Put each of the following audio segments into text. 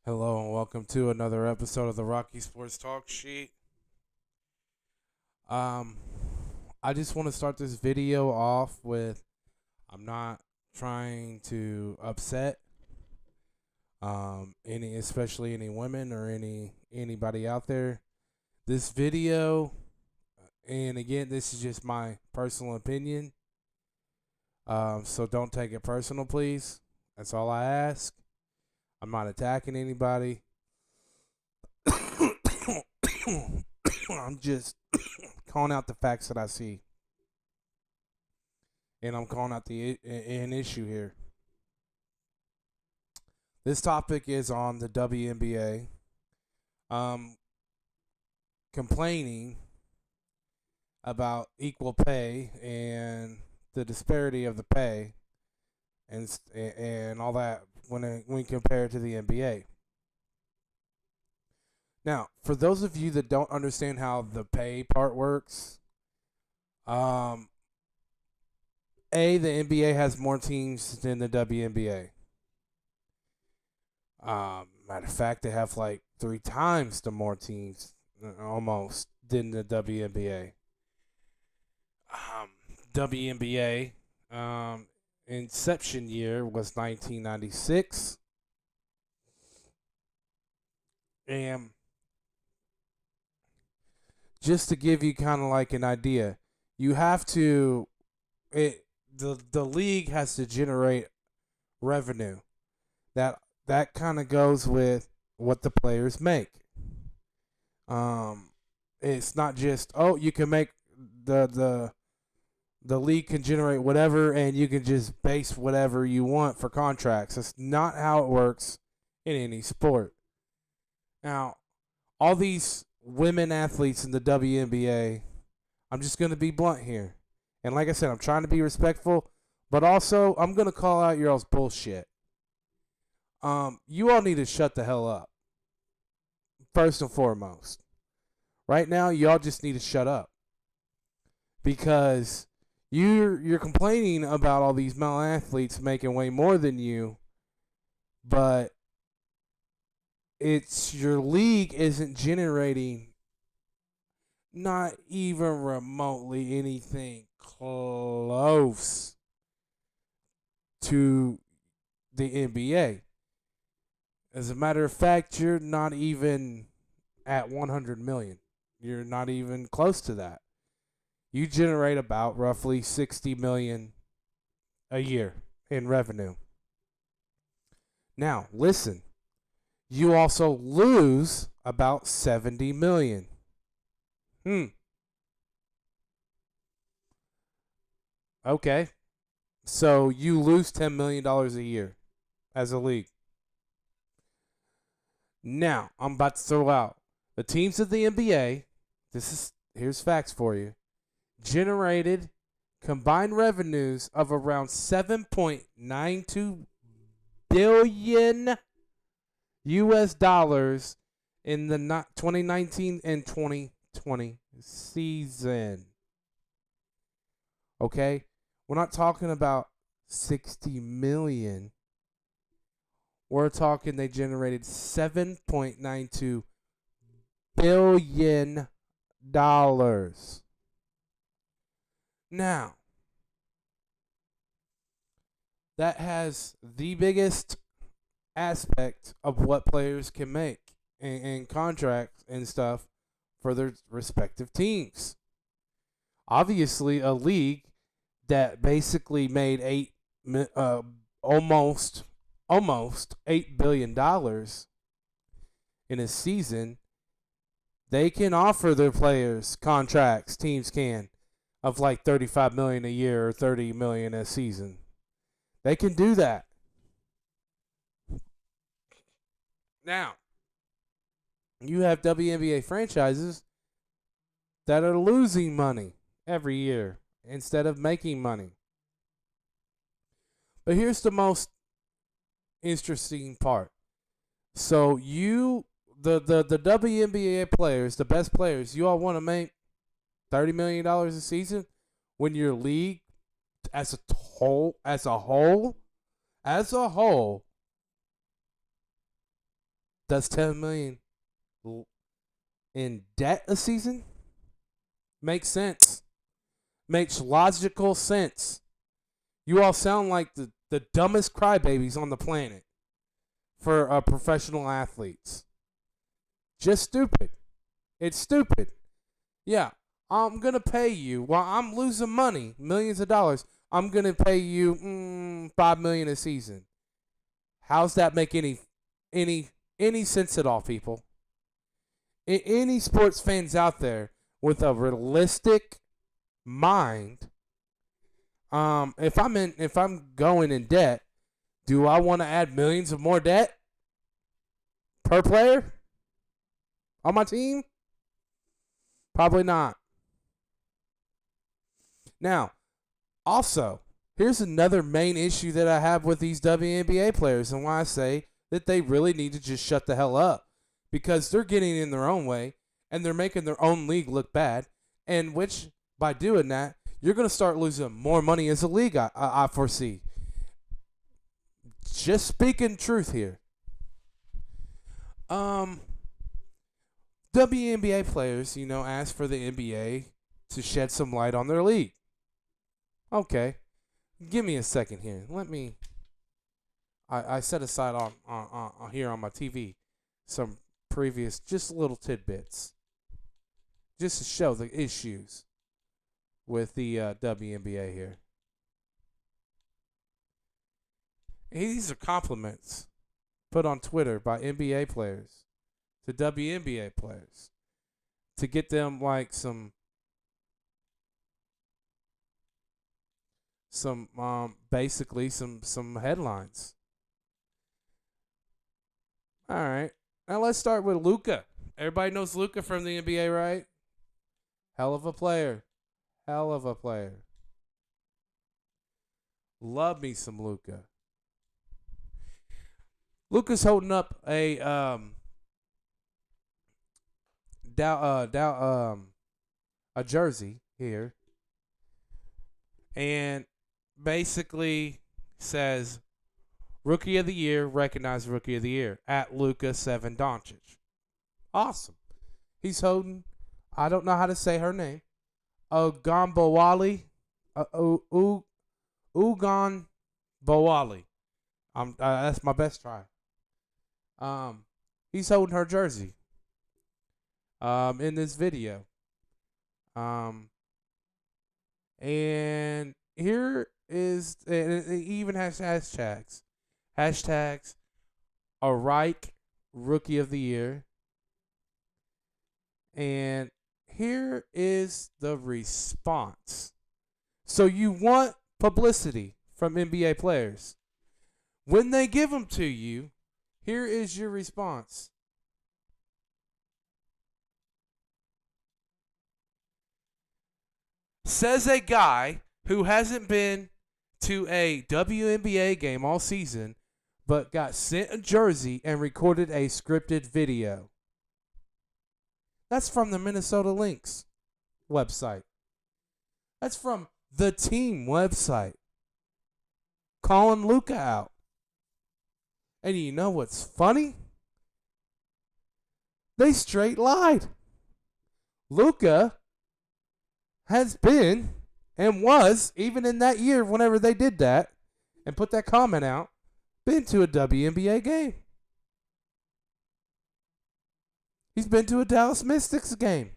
Hello and welcome to another episode of the Rocky Sports Talk Sheet. Um, I just want to start this video off with I'm not trying to upset especially any women or anybody out there. This video, and again, this is just my personal opinion. So don't take it personal, please. That's all I ask. I'm not attacking anybody. I'm just calling out the facts that I see, and I'm calling out an issue here. This topic is on the WNBA, complaining about equal pay and the disparity of the pay, and all that when compared to the NBA. Now, for those of you that don't understand how the pay part works, the NBA has more teams than the WNBA. Matter of fact, they have like 3 times the more teams, almost, than the WNBA. WNBA, inception year was 1996, and just to give you kind of like an idea, you have to the league has to generate revenue. That kind of goes with what the players make. It's not just you can make the league can generate whatever and you can just base whatever you want for contracts. That's not how it works in any sport. Now, all these women athletes in the WNBA, I'm just going to be blunt here. And like I said, I'm trying to be respectful, but also I'm going to call out your all's bullshit. You all need to shut the hell up. First and foremost. Right now, y'all just need to shut up. Because you're complaining about all these male athletes making way more than you, but it's your league isn't generating not even remotely anything close to the NBA. As a matter of fact, you're not even at 100 million. You're not even close to that. You generate about roughly 60 million a year in revenue. Now, listen. You also lose about 70 million. Okay. So you lose $10 million a year as a league. Now, I'm about to throw out the teams of the NBA. Here's facts for you. Generated combined revenues of around 7.92 billion US dollars in the 2019 and 2020 season. Okay? We're not talking about 60 million. We're talking they generated 7.92 billion dollars. Now, that has the biggest aspect of what players can make and contracts and stuff for their respective teams. Obviously, a league that basically made almost $8 billion in a season, they can offer their players contracts. Teams can of like 35 million a year or 30 million a season. They can do that. Now, you have WNBA franchises that are losing money every year instead of making money. But here's the most interesting part. So the WNBA players, the best players, you all want to make $30 million a season when your league as a whole does 10 million in debt a season? Makes sense. Makes logical sense. You all sound like the dumbest crybabies on the planet for professional athletes. Just stupid. It's stupid. Yeah, I'm going to pay you while I'm losing money, millions of dollars. I'm going to pay you $5 million a season. How's that make any sense at all, people? Any sports fans out there with a realistic mind, if I'm going in debt, do I want to add millions of more debt per player on my team? Probably not. Now, also, here's another main issue that I have with these WNBA players and why I say that they really need to just shut the hell up, because they're getting in their own way and they're making their own league look bad, and which by doing that, you're going to start losing more money as a league, I foresee. Just speaking truth here. WNBA players, ask for the NBA to shed some light on their league. Okay. Give me a second here. I set aside on here on my TV some previous, just little tidbits, just to show the issues with the WNBA here. These are compliments put on Twitter by NBA players to WNBA players to get them like some basically some headlines. All right. Now let's start with Luka. Everybody knows Luka from the NBA, right? Hell of a player. Hell of a player. Love me some Luka. Luka's holding up a a jersey here, and basically says Rookie of the Year, recognized Rookie of the Year at Luka 7 Doncic. Awesome. He's holding, I don't know how to say her name, Ugambawali, Ugan Bawali. That's my best try. He's holding her jersey. In this video. And here is, and it even has hashtags. Hashtags Arike Rookie of the Year. And here is the response. So you want publicity from NBA players. When they give them to you, here is your response. Says a guy who hasn't been to a WNBA game all season, but got sent a jersey and recorded a scripted video. That's from the Minnesota Lynx website. That's from the team website. Calling Luka out. And you know what's funny? They straight lied. Luka has been and was, even in that year whenever they did that and put that comment out, been to a WNBA game. He's been to a Dallas Mystics game.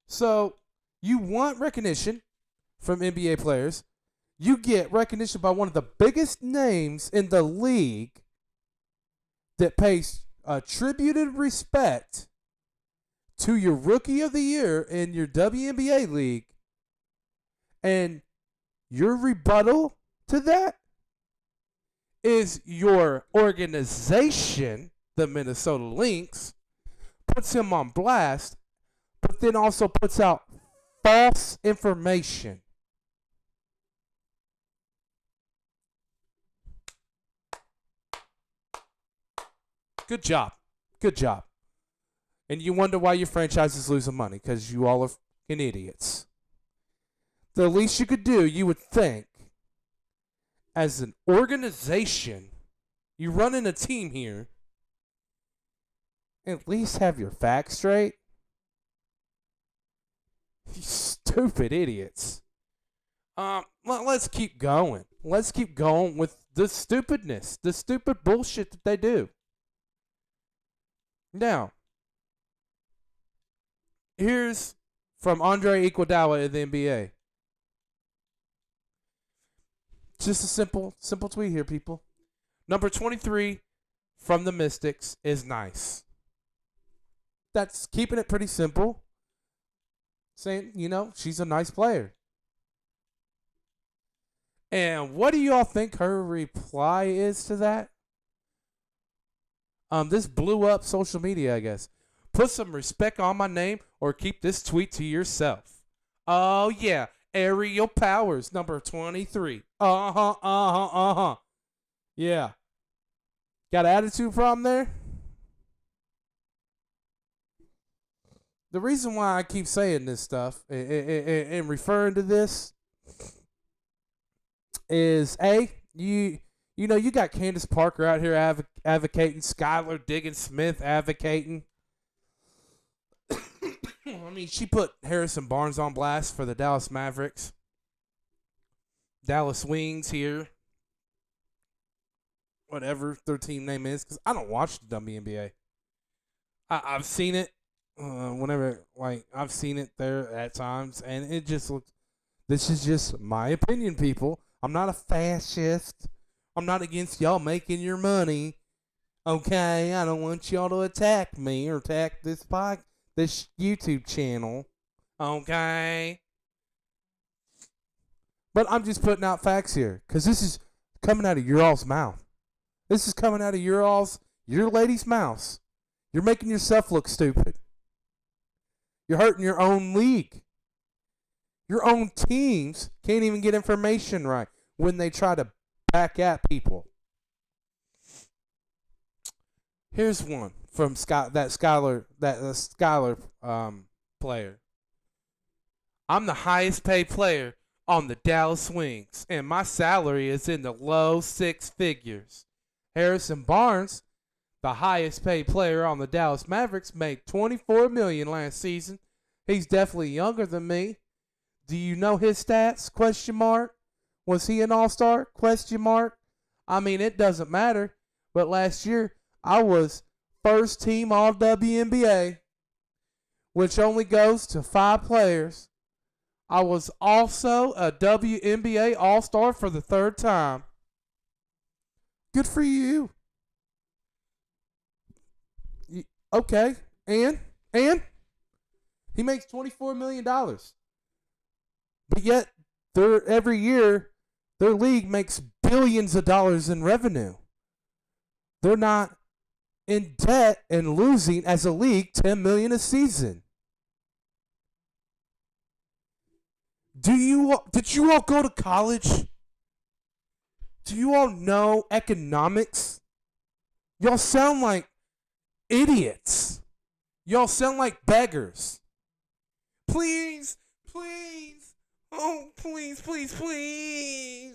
So you want recognition from NBA players. You get recognition by one of the biggest names in the league that pays attributed respect to your Rookie of the Year in your WNBA league. And your rebuttal to that is your organization, the Minnesota Lynx, puts him on blast, but then also puts out false information. Good job. Good job. And you wonder why your franchise is losing money, because you all are fucking idiots. The least you could do, you would think, as an organization, You running a team here. At least have your facts straight. You stupid idiots. Let's keep going. Let's keep going with the stupidness, the stupid bullshit that they do. Now, here's from Andre Iguodala in the NBA. Just a simple tweet here, people. Number 23 from the Mystics is nice. That's keeping it pretty simple. Saying, she's a nice player. And what do y'all think her reply is to that? This blew up social media, I guess. Put some respect on my name or keep this tweet to yourself. Oh, yeah. Aerial Powers, number 23. Yeah. Got an attitude problem there? The reason why I keep saying this stuff and referring to this is, you got Candace Parker out here advocating, Skylar Diggins-Smith advocating. I mean, she put Harrison Barnes on blast for the Dallas Mavericks. Dallas Wings here. Whatever their team name is, because I don't watch the WNBA. I've seen it whenever, I've seen it there at times, and it just looks. This is just my opinion, people. I'm not a fascist. I'm not against y'all making your money. Okay, I don't want y'all to attack me or attack this YouTube channel. Okay. But I'm just putting out facts here, because this is coming out of your all's mouth. This is coming out of your lady's mouth. You're making yourself look stupid. You're hurting your own league. Your own teams can't even get information right when they try to back at people. Here's one from Skylar player. I'm the highest paid player on the Dallas Wings, and my salary is in the low six figures. Harrison Barnes, the highest paid player on the Dallas Mavericks, made $24 million last season. He's definitely younger than me. Do you know his stats? Question mark. Was he an all-star? Question mark. I mean, it doesn't matter. But last year, I was first team all WNBA, which only goes to 5 players. I was also a WNBA all-star for the 3rd time. Good for you. Okay. And he makes $24 million. But yet, every year, their league makes billions of dollars in revenue. They're not in debt and losing as a league $10 million a season. Did you all go to college? Do you all know economics? Y'all sound like idiots. Y'all sound like beggars. Please. Oh, please.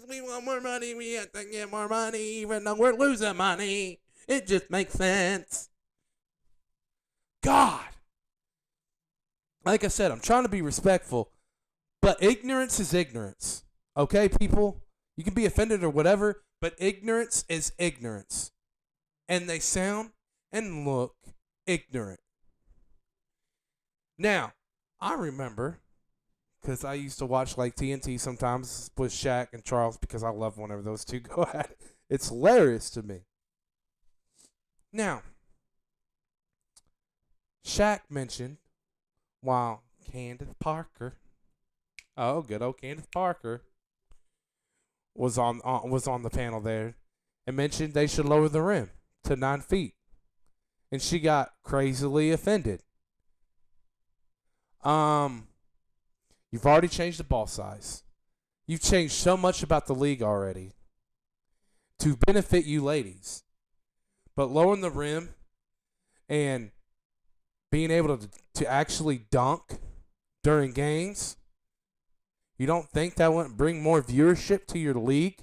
We want more money. We have to get more money, even though we're losing money. It just makes sense. God. Like I said, I'm trying to be respectful, but ignorance is ignorance. Okay, people? You can be offended or whatever, but ignorance is ignorance. And they sound and look ignorant. Now, I remember, because I used to watch TNT sometimes with Shaq and Charles, because I love whenever those two go at it. It's hilarious to me. Now, Shaq mentioned, while Candace Parker, good old Candace Parker, was on the panel there, and mentioned they should lower the rim to 9 feet. And she got crazily offended. You've already changed the ball size. You've changed so much about the league already to benefit you ladies. But lowering the rim and being able to actually dunk during games, you don't think that wouldn't bring more viewership to your league?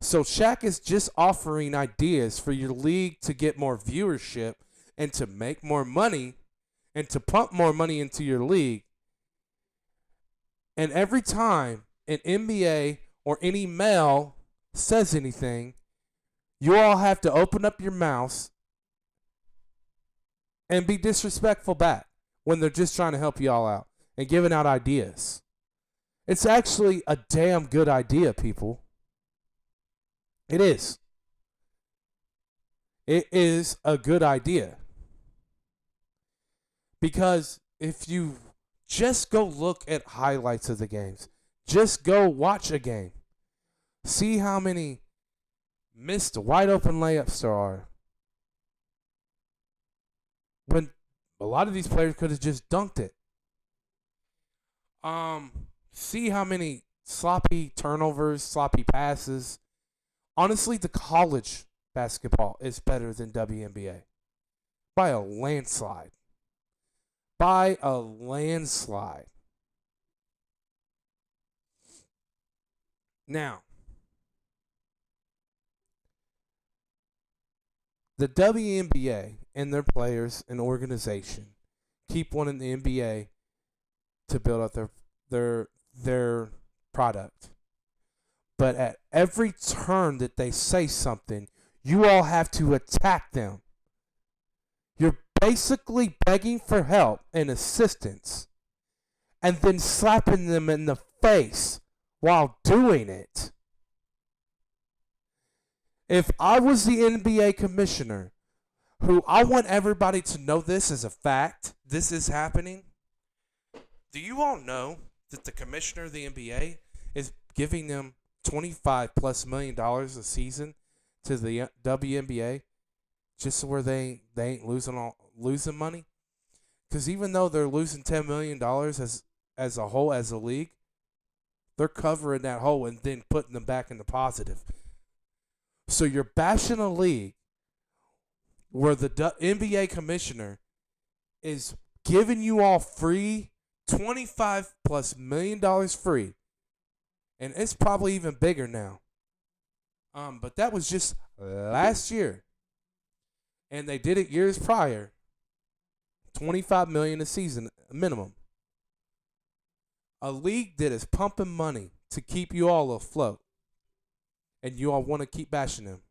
So Shaq is just offering ideas for your league to get more viewership and to make more money and to pump more money into your league. And every time an NBA or any male says anything, you all have to open up your mouths and be disrespectful back when they're just trying to help you all out and giving out ideas. It's actually a damn good idea, people. It is. It is a good idea. Because if you just go look at highlights of the games, just go watch a game, see how many missed wide open layups there are, when a lot of these players could have just dunked it. See how many sloppy turnovers, sloppy passes. Honestly, the college basketball is better than WNBA by a landslide. By a landslide. Now, the WNBA and their players and organization keep wanting the NBA to build up their product. But at every turn that they say something, you all have to attack them. You're basically begging for help and assistance and then slapping them in the face while doing it. If I was the NBA commissioner, who I want everybody to know this as a fact, this is happening. Do you all know that the commissioner of the NBA is giving them $25+ million a season to the WNBA just so where they ain't losing money? Because even though they're losing $10 million as a whole, as a league, they're covering that hole and then putting them back in the positive. So you're bashing a league where the NBA commissioner is giving you all free $25+ million free. And it's probably even bigger now. But that was just last year. And they did it years prior. $25 million a season minimum. A league that is pumping money to keep you all afloat. And you all want to keep bashing them.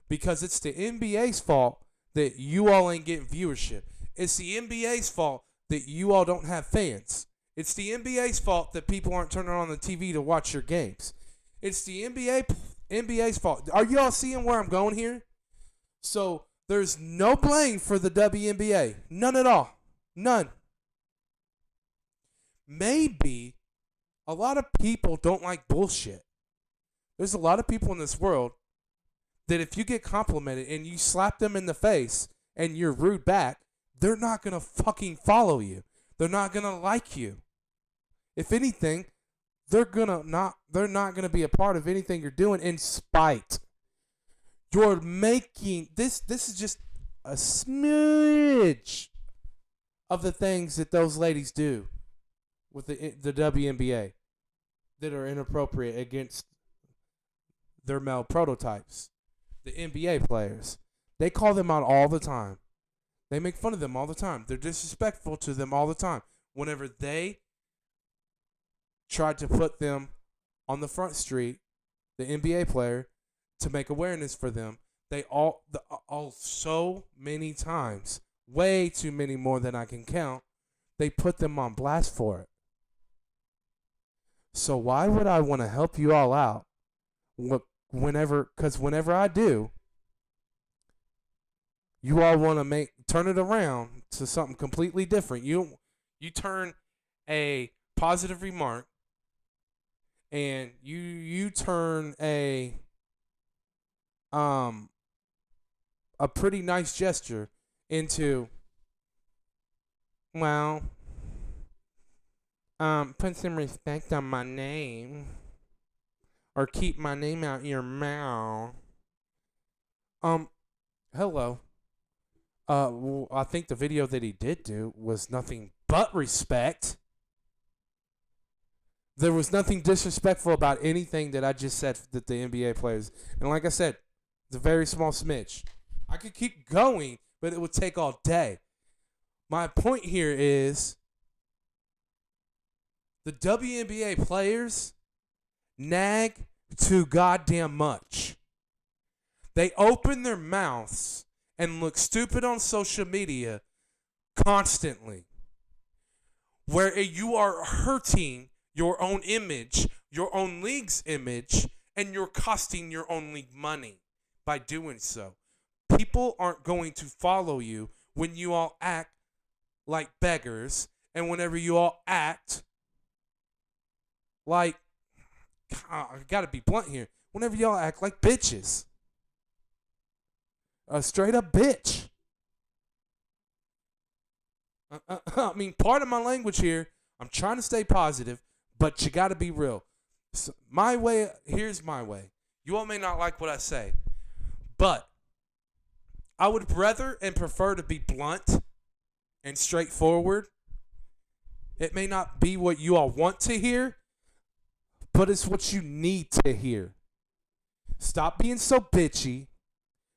Because it's the NBA's fault that you all ain't getting viewership. It's the NBA's fault that you all don't have fans. It's the NBA's fault that people aren't turning on the TV to watch your games. It's the NBA's fault. Are you all seeing where I'm going here? So there's no blame for the WNBA. None at all. None. Maybe a lot of people don't like bullshit. There's a lot of people in this world that if you get complimented and you slap them in the face and you're rude back, they're not going to fucking follow you. They're not going to like you. If anything, they're not going to be a part of anything you're doing in spite. You're making this is just a smidge of the things that those ladies do with the WNBA that are inappropriate against their male prototypes. The NBA players. They call them out all the time. They make fun of them all the time. They're disrespectful to them all the time. Whenever they tried to put them on the front street, the NBA player, to make awareness for them, they all so many times, way too many more than I can count, they put them on blast for it. So why would I want to help you all out whenever I do, you all want to turn it around to something completely different. You turn a positive remark and you turn a pretty nice gesture into, well, put some respect on my name, or keep my name out your mouth. Hello. I think the video that he did do was nothing but respect. There was nothing disrespectful about anything that I just said that the NBA players. And like I said, it's a very small smidge. I could keep going, but it would take all day. My point here is the WNBA players nag too goddamn much. They open their mouths and look stupid on social media constantly, where you are hurting your own image, your own league's image, and you're costing your own league money by doing so. People aren't going to follow you when you all act like beggars, and whenever you all act like, I gotta be blunt here, whenever y'all act like bitches. A straight up bitch. I mean, part of my language here, I'm trying to stay positive, but you gotta be real. So my way, here's my way. You all may not like what I say, but I would rather and prefer to be blunt and straightforward. It may not be what you all want to hear, but it's what you need to hear. Stop being so bitchy.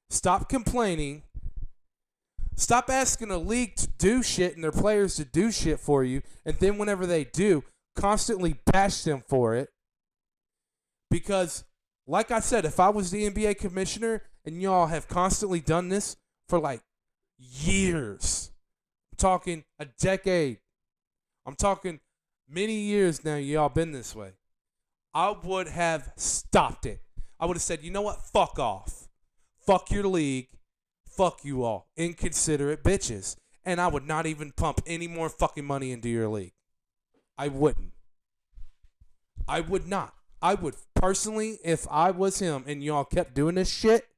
Stop complaining. Stop asking a league to do shit and their players to do shit for you, and then whenever they do, constantly bash them for it. Because, like I said, if I was the NBA commissioner and y'all have constantly done this for like years, I'm talking a decade, I'm talking many years now, y'all been this way, I would have stopped it. I would have said, you know what? Fuck off. Fuck your league. Fuck you all. Inconsiderate bitches. And I would not even pump any more fucking money into your league. I wouldn't. I would not. I would personally, if I was him and y'all kept doing this shit,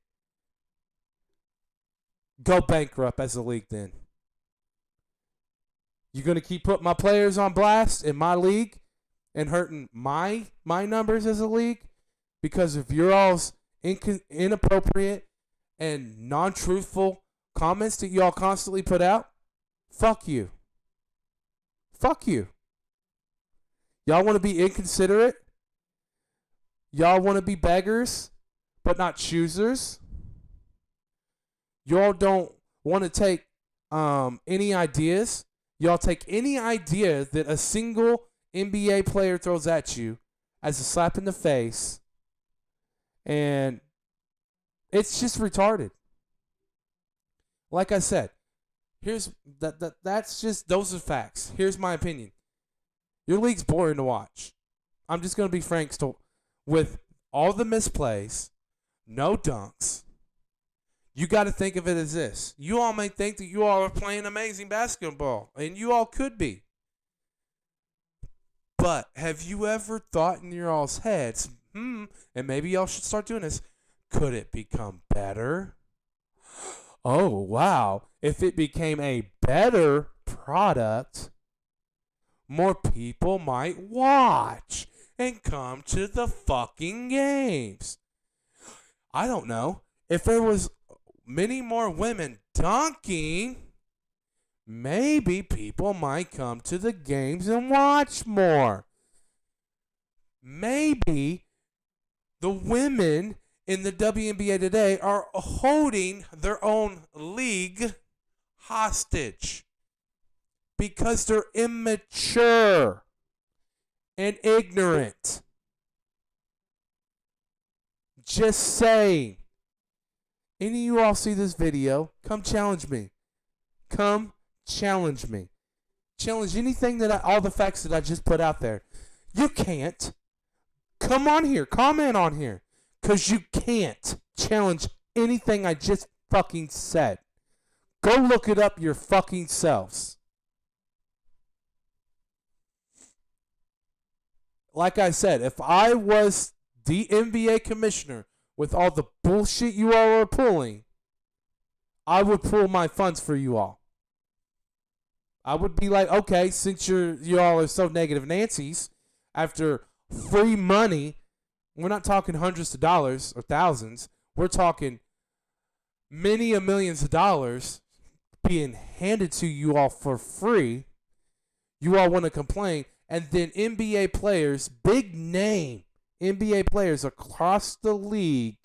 go bankrupt as a league then. You're going to keep putting my players on blast in my league and hurting my numbers as a league because of your all's inappropriate and non-truthful comments that y'all constantly put out? Fuck you. Fuck you. Y'all want to be inconsiderate? Y'all want to be beggars, but not choosers? Y'all don't want to take any ideas? Y'all take any idea that a single NBA player throws at you as a slap in the face, and it's just retarded. Like I said, that's just, those are facts. Here's my opinion. Your league's boring to watch. I'm just going to be frank with all the misplays, no dunks. You got to think of it as this. You all may think that you all are playing amazing basketball, and you all could be. But have you ever thought in your all's heads, and maybe y'all should start doing this, could it become better? Oh, wow. If it became a better product, more people might watch and come to the fucking games. I don't know. If there was many more women dunking, maybe people might come to the games and watch more. Maybe the women in the WNBA today are holding their own league hostage because they're immature and ignorant. Just saying. Any of you all see this video, come challenge me. Come challenge me. Challenge anything all the facts that I just put out there. You can't. Come on here, comment on here. Because you can't challenge anything I just fucking said. Go look it up your fucking selves. Like I said, if I was the NBA commissioner with all the bullshit you all are pulling, I would pull my funds for you all. I would be like, okay, since you all are so negative Nancy's, after free money, we're not talking hundreds of dollars or thousands. We're talking many a millions of dollars being handed to you all for free. You all want to complain, And then NBA players, big name NBA players across the league,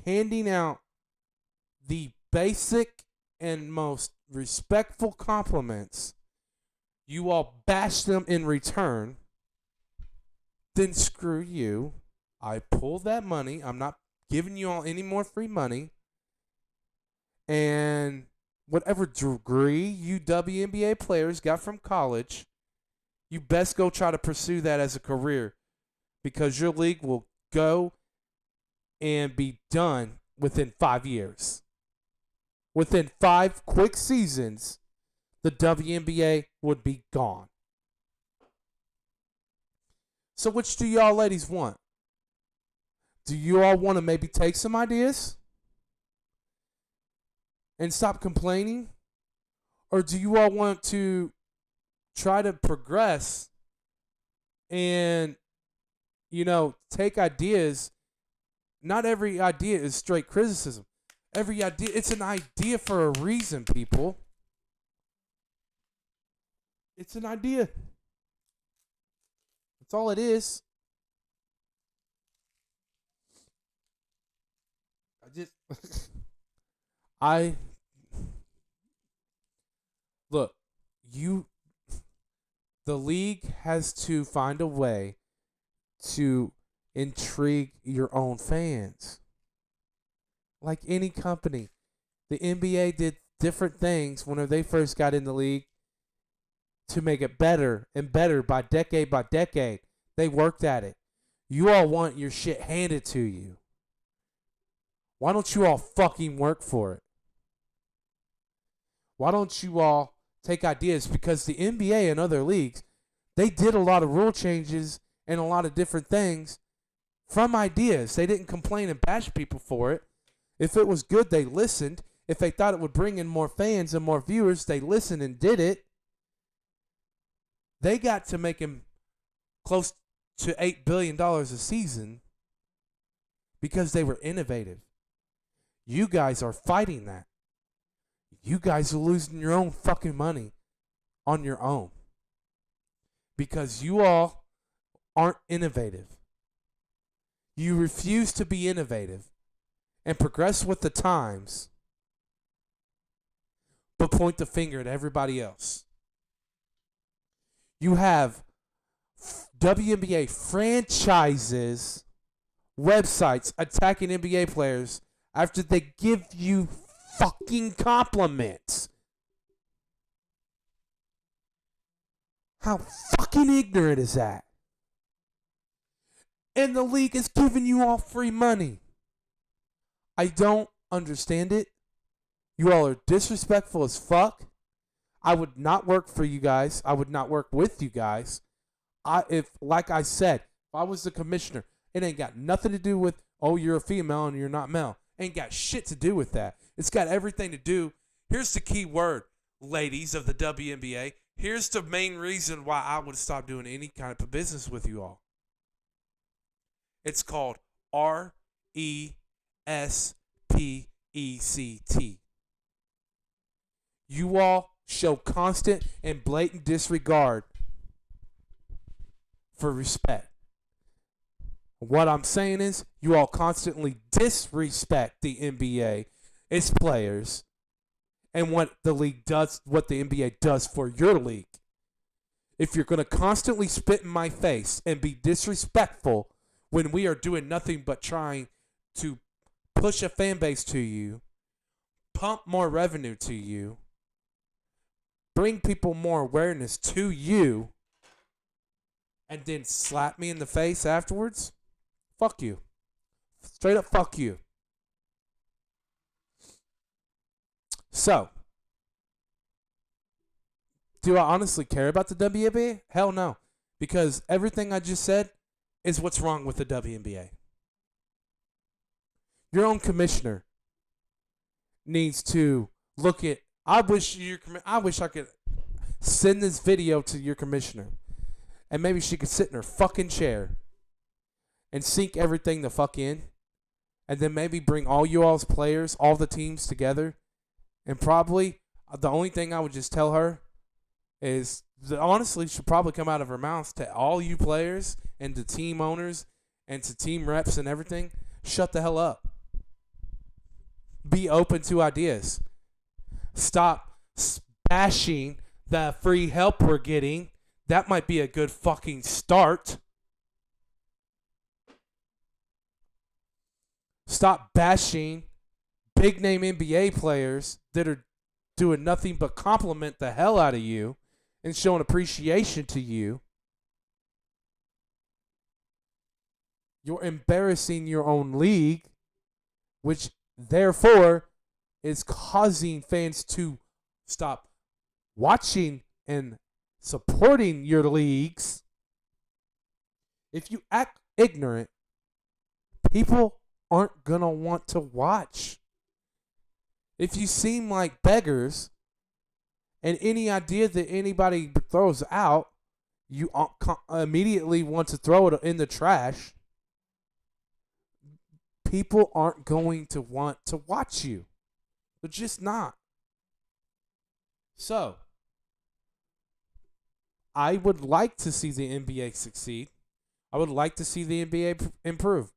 handing out the basic and most respectful compliments. You all bash them in return. Then screw you. I pull that money. I'm not giving you all any more free money. And whatever degree you WNBA players got from college, you best go try to pursue that as a career, because your league will go and be done within 5 years. Within 5 quick seasons, the WNBA would be gone. So which do y'all ladies want? Do you all want to maybe take some ideas and stop complaining? Or do you all want to try to progress and, take ideas? Not every idea is straight criticism. Every idea, it's an idea for a reason, people. It's an idea. That's all it is. Look, the league has to find a way to intrigue your own fans. Like any company, the NBA did different things when they first got in the league to make it better and better by decade. They worked at it. You all want your shit handed to you. Why don't you all fucking work for it? Why don't you all take ideas? Because the NBA and other leagues, they did a lot of rule changes and a lot of different things from ideas. They didn't complain and bash people for it. If it was good, they listened. If they thought it would bring in more fans and more viewers, they listened and did it. They got to making close to $8 billion a season because they were innovative. You guys are fighting that. You guys are losing your own fucking money on your own because you all aren't innovative. You refuse to be innovative and progress with the times, but point the finger at everybody else. You have WNBA franchises, websites attacking NBA players after they give you fucking compliments. How fucking ignorant is that? And the league is giving you all free money. I don't understand it. You all are disrespectful as fuck. I would not work for you guys. I would not work with you guys. Like I said, if I was the commissioner, it ain't got nothing to do with, oh, you're a female and you're not male. Ain't got shit to do with that. It's got everything to do. Here's the key word, ladies of the WNBA. Here's the main reason why I would stop doing any kind of business with you all. It's called RESPECT. You all show constant and blatant disregard for respect. What I'm saying is, you all constantly disrespect the NBA, its players, and what the league does, what the NBA does for your league. If you're going to constantly spit in my face and be disrespectful when we are doing nothing but trying to push a fan base to you, pump more revenue to you, bring people more awareness to you, and then slap me in the face afterwards, fuck you. Straight up fuck you. So, do I honestly care about the WNBA? Hell no. Because everything I just said is what's wrong with the WNBA. Your own commissioner needs to look at. I wish I could send this video to your commissioner, and maybe she could sit in her fucking chair and sink everything the fuck in, and then maybe bring all you all's players, all the teams together, and probably the only thing I would just tell her is honestly should probably come out of her mouth to all you players and to team owners and to team reps and everything. Shut the hell up. Be open to ideas. Stop bashing the free help we're getting. That might be a good fucking start. Stop bashing big name NBA players that are doing nothing but compliment the hell out of you and showing appreciation to you. You're embarrassing your own league, which therefore is causing fans to stop watching and supporting your leagues. If you act ignorant, people aren't going to want to watch. If you seem like beggars and any idea that anybody throws out, you immediately want to throw it in the trash, people aren't going to want to watch you. They're just not. So, I would like to see the NBA succeed. I would like to see the NBA improve.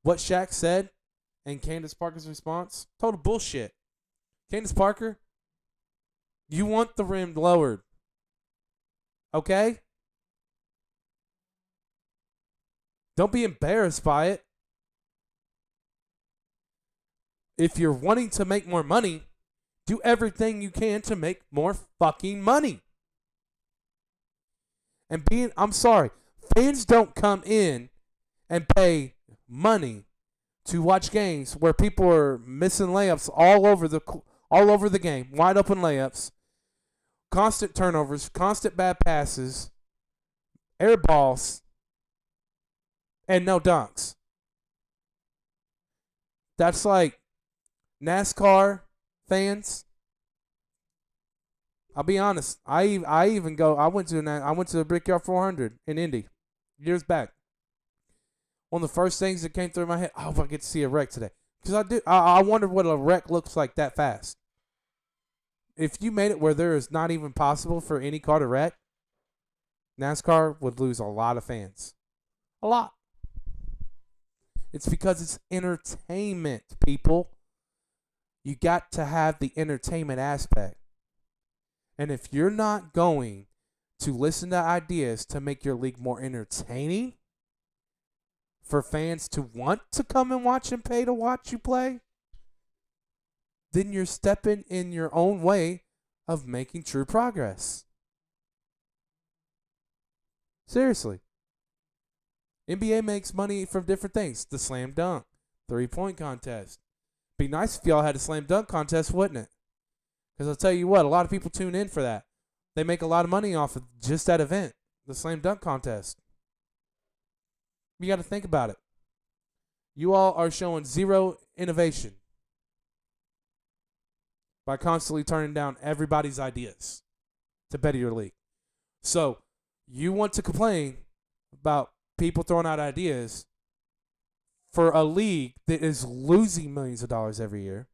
What Shaq said and Candace Parker's response, total bullshit. Candace Parker, you want the rim lowered. Okay? Don't be embarrassed by it. If you're wanting to make more money, do everything you can to make more fucking money. And I'm sorry, fans don't come in and pay money to watch games where people are missing layups all over the game, wide open layups, constant turnovers, constant bad passes, air balls, and no dunks. That's like NASCAR fans. I'll be honest. I went to the Brickyard 400 in Indy years back. One of the first things that came through my head, if I get to see a wreck today. Because I wonder what a wreck looks like that fast. If you made it where there is not even possible for any car to wreck, NASCAR would lose a lot of fans. A lot. It's because it's entertainment, people. You got to have the entertainment aspect. And if you're not going to listen to ideas to make your league more entertaining, for fans to want to come and watch and pay to watch you play, then you're stepping in your own way of making true progress. Seriously. NBA makes money from different things. The slam dunk, 3-point contest. Be nice if y'all had a slam dunk contest, wouldn't it? Because I'll tell you what, a lot of people tune in for that. They make a lot of money off of just that event, the slam dunk contest. You got to think about it. You all are showing zero innovation by constantly turning down everybody's ideas to better your league. So you want to complain about people throwing out ideas for a league that is losing millions of dollars every year.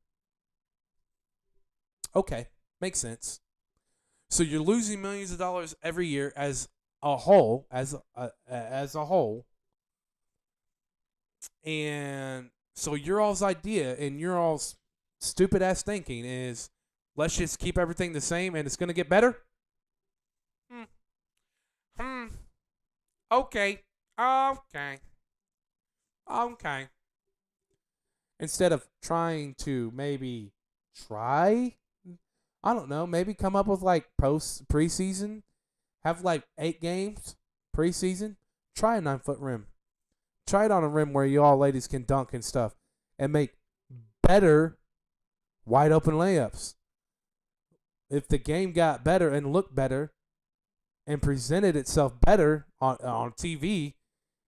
Okay, makes sense. So you're losing millions of dollars every year as a whole, as a whole. And so your all's idea and your all's stupid ass thinking is, let's just keep everything the same and it's going to get better? Okay. Instead of trying to maybe maybe come up with like preseason, have like 8 games preseason, try a 9-foot rim. Try it on a rim where you all ladies can dunk and stuff and make better wide open layups. If the game got better and looked better and presented itself better on TV,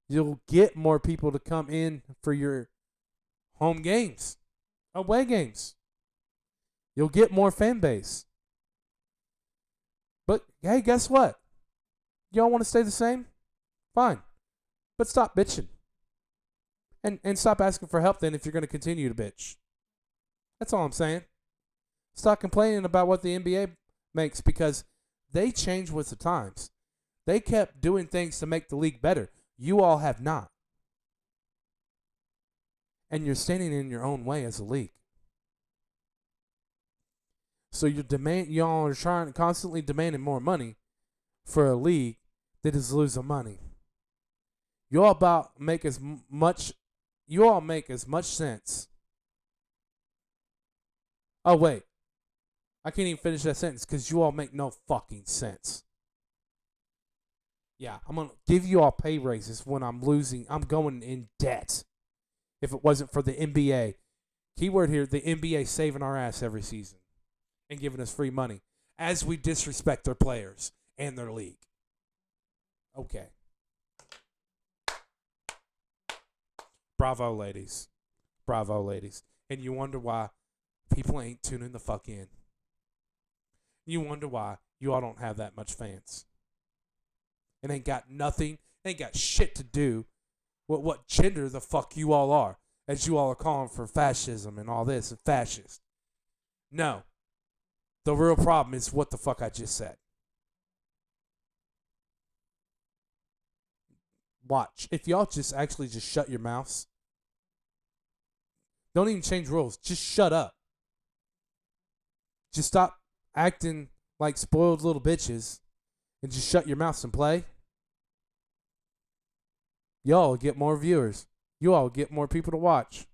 you'll get more people to come in for your home games, away games. You'll get more fan base. But hey, guess what? Y'all want to stay the same? Fine. But stop bitching. And stop asking for help then if you're going to continue to bitch. That's all I'm saying. Stop complaining about what the NBA makes because they changed with the times. They kept doing things to make the league better. You all have not. And you're standing in your own way as a league. So y'all are trying constantly demanding more money for a league that is losing money. You all make as much sense. Oh wait. I can't even finish that sentence because you all make no fucking sense. Yeah, I'm going to give you all pay raises when I'm going in debt. If it wasn't for the NBA. Keyword here, the NBA saving our ass every season and giving us free money as we disrespect their players and their league. Okay. Bravo, ladies. Bravo, ladies. And you wonder why people ain't tuning the fuck in. You wonder why you all don't have that much fans. It ain't got shit to do with what gender the fuck you all are. As you all are calling for fascism and all this and fascist. No. The real problem is what the fuck I just said. Watch. If y'all just shut your mouths. Don't even change rules. Just shut up. Just stop acting like spoiled little bitches and just shut your mouths and play. Y'all will get more viewers. You all get more people to watch.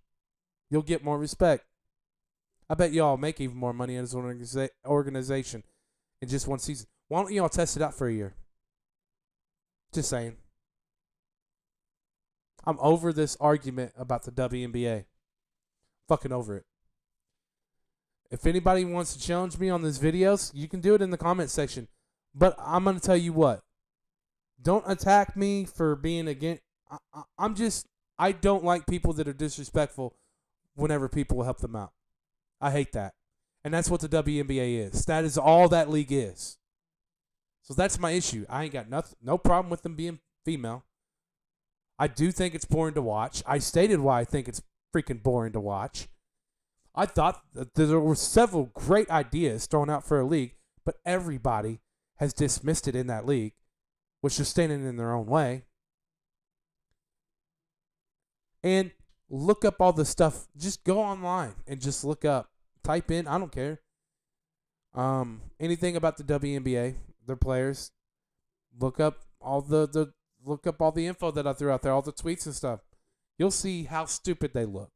You'll get more respect. I bet y'all make even more money as an organization in just one season. Why don't y'all test it out for a year? Just saying. I'm over this argument about the WNBA. Fucking over it. If anybody wants to challenge me on these videos, you can do it in the comment section. But I'm going to tell you what. Don't attack me for being against. I don't like people that are disrespectful whenever people help them out. I hate that. And that's what the WNBA is. That is all that league is. So that's my issue. I ain't got no problem with them being female. I do think it's boring to watch. I stated why I think it's freaking boring to watch. I thought that there were several great ideas thrown out for a league, but everybody has dismissed it in that league, which is standing in their own way. And look up all the stuff. Just go online and just look up. Type in, I don't care. Anything about the WNBA, their players. Look up all the info that I threw out there, all the tweets and stuff. You'll see how stupid they look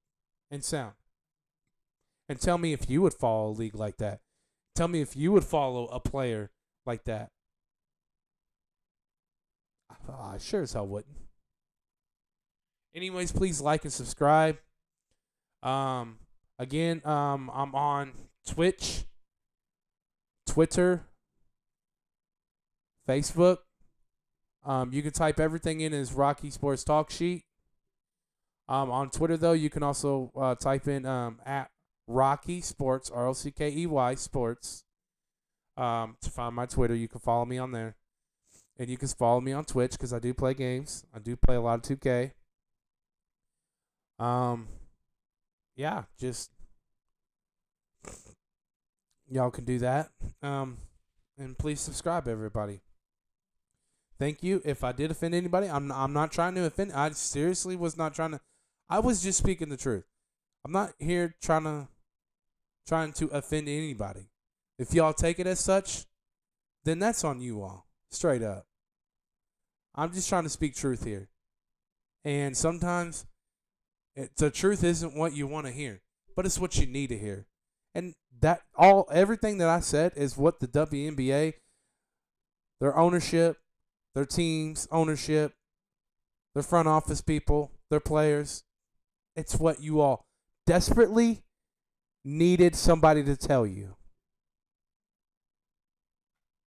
and sound. And tell me if you would follow a league like that. Tell me if you would follow a player like that. I sure as hell wouldn't. Anyways, please like and subscribe. Again, I'm on Twitch, Twitter, Facebook. You can type everything in as Rocky Sports Talk Sheet. On Twitter, though, you can also type in at Rocky Sports, ROCKEY Sports. To find my Twitter, you can follow me on there. And you can follow me on Twitch because I do play games. I do play a lot of 2K. Yeah, just y'all can do that. And please subscribe, everybody. Thank you. If I did offend anybody, I'm not trying to offend. I seriously was not trying to. I was just speaking the truth. I'm not here trying to offend anybody. If y'all take it as such, then that's on you all. Straight up. I'm just trying to speak truth here. And sometimes the truth isn't what you want to hear, but it's what you need to hear. And everything that I said is what the WNBA, their ownership, their team's ownership, their front office people, their players, it's what you all desperately needed somebody to tell you.